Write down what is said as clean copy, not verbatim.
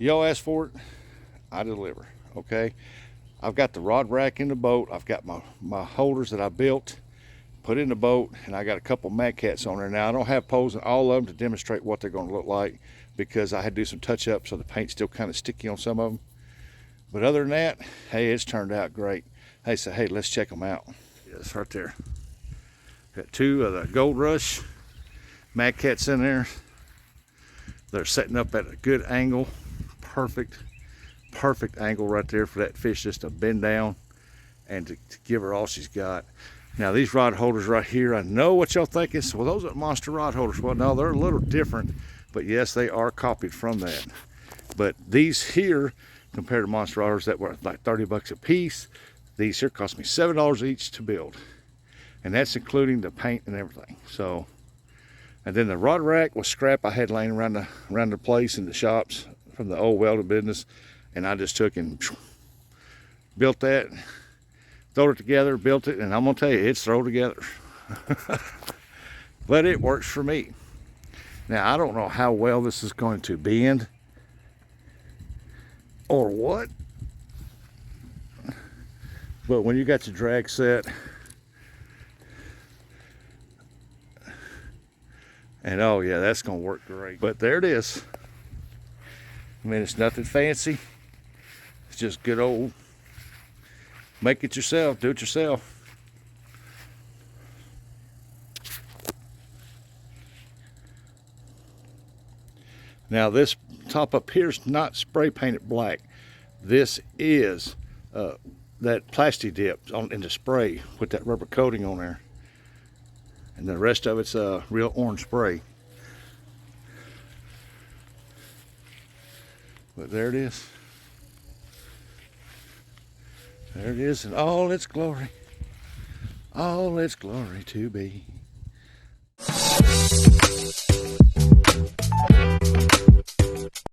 Y'all ask for it, I deliver, okay? I've got the rod rack in the boat. I've got my holders that I built, put in the boat, and I got a couple Mad Cats on there. Now, I don't have poles in all of them to demonstrate what they're going to look like because I had to do some touch-up, so the paint's still kind of sticky on some of them. But other than that, hey, it's turned out great. Hey, so hey, let's check them out. Yes, right there. Got two of the Gold Rush Mad Cats in there. They're setting up at a good angle. Perfect angle right there for that fish just to bend down and to give her all she's got. Now these rod holders right here, I know what y'all thinking. Well, those are monster rod holders. Well, no, they're a little different, but yes, they are copied from that. But these here, compared to monster rod holders that were like 30 bucks a piece, these here cost me $7 each to build. And that's including the paint and everything. So, and then the rod rack was scrap I had laying around the place in the shops from the old welding business. And I just took and built that, throwed it together, built it, and I'm gonna tell you, it's thrown together. But it works for me. Now, I don't know how well this is going to bend or what, but when you got your drag set, and oh yeah, that's gonna work great. But there it is. I mean, it's nothing fancy. It's just good old, make it yourself, do it yourself. Now this top up here is not spray painted black. This is that plastic dip in the spray with that rubber coating on there. And the rest of it's real orange spray. But there it is. There it is in all its glory. All its glory to be.